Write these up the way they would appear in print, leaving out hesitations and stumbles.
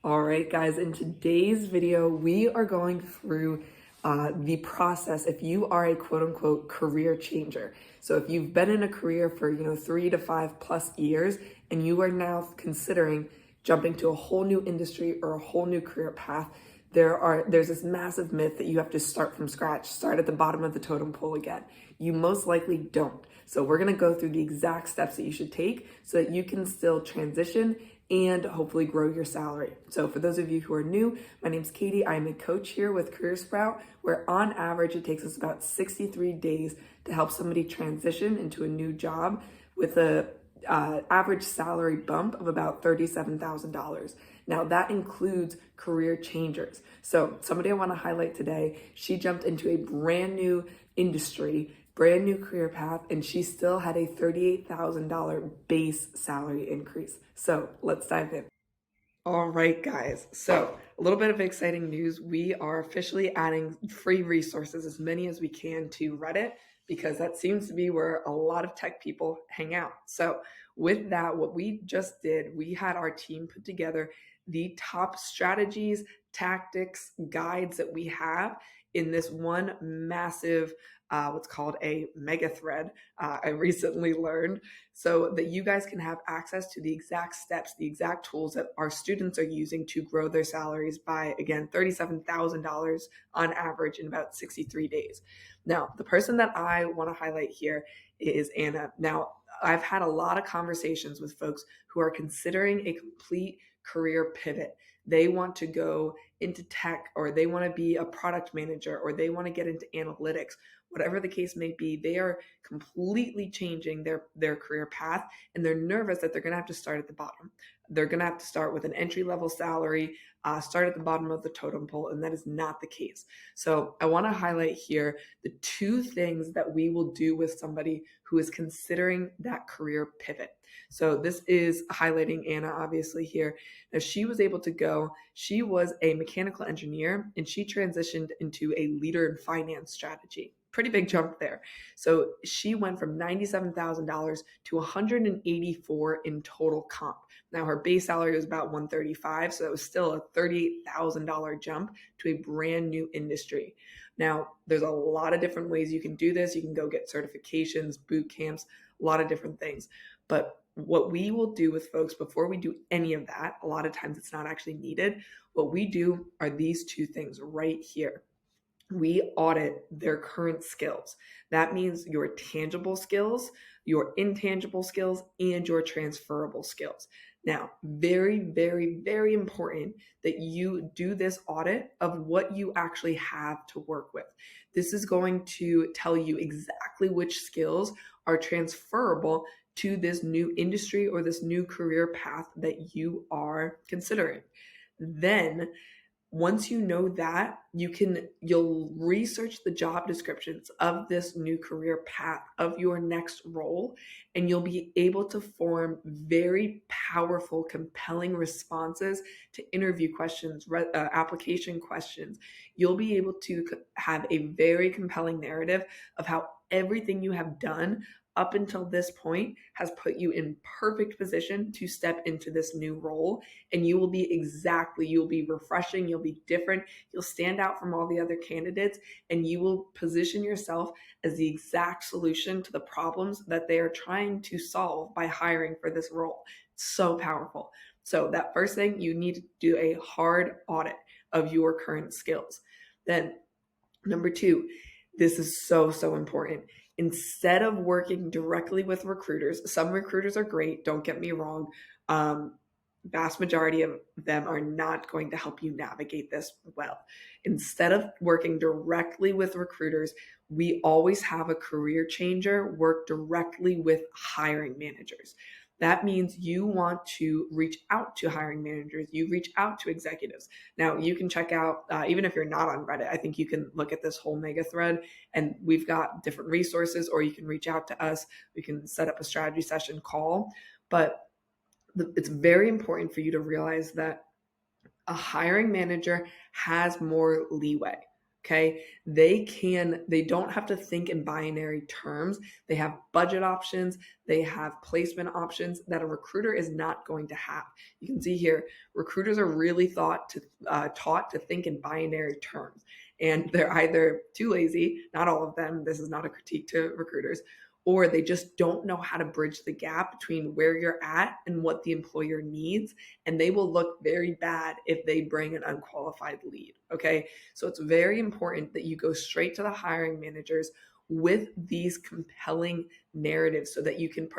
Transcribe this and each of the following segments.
All right, guys, in today's video, we are going through the process if you are a quote unquote career changer. So if you've been in a career for, 3 to 5+ years and you are now considering jumping to a whole new industry or a whole new career path, there's this massive myth that you have to start from scratch, start at the bottom of the totem pole again. You most likely don't. So we're going to go through the exact steps that you should take so that you can still transition and hopefully grow your salary. So for those of you who are new, my name's Katie. I'm a coach here with Career Sprout, where on average it takes us about 63 days to help somebody transition into a new job with a average salary bump of about $37,000. Now that includes career changers. So somebody I want to highlight today, she jumped into a brand new industry, brand new career path, and she still had a $38,000 base salary increase. So let's dive in. All right, guys. So a little bit of exciting news. We are officially adding free resources, as many as we can, to Reddit, because that seems to be where a lot of tech people hang out. So with that, what we just did, we had our team put together the top strategies, tactics, guides that we have in this one massive, what's called a mega thread. I recently learned, so that you guys can have access to the exact steps, the exact tools that our students are using to grow their salaries by, again, $37,000 on average in about 63 days. Now, the person that I want to highlight here is Anna. Now, I've had a lot of conversations with folks who are considering a complete career pivot. They want to go into tech, or they want to be a product manager, or they want to get into analytics. Whatever the case may be, they are completely changing their career path, and they're nervous that they're going to have to start at the bottom. They're going to have to start with an entry-level salary, start at the bottom of the totem pole, and that is not the case. So I want to highlight here the two things that we will do with somebody who is considering that career pivot. So this is highlighting Anna, obviously, here. Now, she was able to go, she was a mechanical engineer, and she transitioned into a leader in finance strategy. Pretty big jump there. So she went from $97,000 to $184,000 in total comp. Now her base salary was about $135,000, so it was still a $38,000 jump to a brand new industry. Now there's a lot of different ways you can do this. You can go get certifications, boot camps, a lot of different things. But what we will do with folks before we do any of that, a lot of times it's not actually needed. What we do are these two things right here. We audit their current skills. That means your tangible skills, your intangible skills, and your transferable skills. Now, very, very, very important that you do this audit of what you actually have to work with. This is going to tell you exactly which skills are transferable to this new industry or this new career path that you are considering. Then once you know that, you'll research the job descriptions of this new career path, of your next role, and you'll be able to form very powerful, compelling responses to interview questions, application questions. You'll be able to have a very compelling narrative of how everything you have done up until this point has put you in perfect position to step into this new role. And you'll be refreshing, you'll be different, you'll stand out from all the other candidates, and you will position yourself as the exact solution to the problems that they are trying to solve by hiring for this role. It's so powerful. So that first thing, you need to do a hard audit of your current skills. Then number two, this is so, so important. Instead of working directly with recruiters, some recruiters are great, don't get me wrong. Vast majority of them are not going to help you navigate this well. Instead of working directly with recruiters, we always have a career changer work directly with hiring managers. That means you want to reach out to hiring managers, you reach out to executives. Now, you can check out, even if you're not on Reddit, I think you can look at this whole mega thread, and we've got different resources, or you can reach out to us. We can set up a strategy session call. But it's very important for you to realize that a hiring manager has more leeway. Okay. They don't have to think in binary terms. They have budget options, they have placement options that a recruiter is not going to have. You can see here, recruiters are really taught to think in binary terms. And they're either too lazy, not all of them, this is not a critique to recruiters, or they just don't know how to bridge the gap between where you're at and what the employer needs. And they will look very bad if they bring an unqualified lead. Okay. So it's very important that you go straight to the hiring managers with these compelling narratives so that you can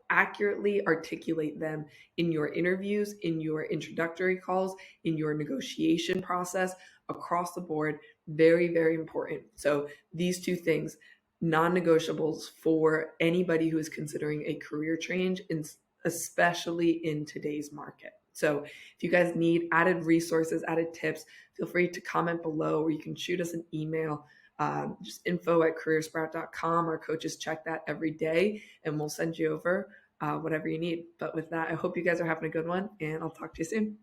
accurately articulate them in your interviews, in your introductory calls, in your negotiation process across the board. Very, very important. So these two things, non-negotiables for anybody who is considering a career change, especially in today's market. So if you guys need added resources, added tips, feel free to comment below, or you can shoot us an email, just info@careersprout.com. Our coaches check that every day, and we'll send you over whatever you need. But with that, I hope you guys are having a good one, and I'll talk to you soon.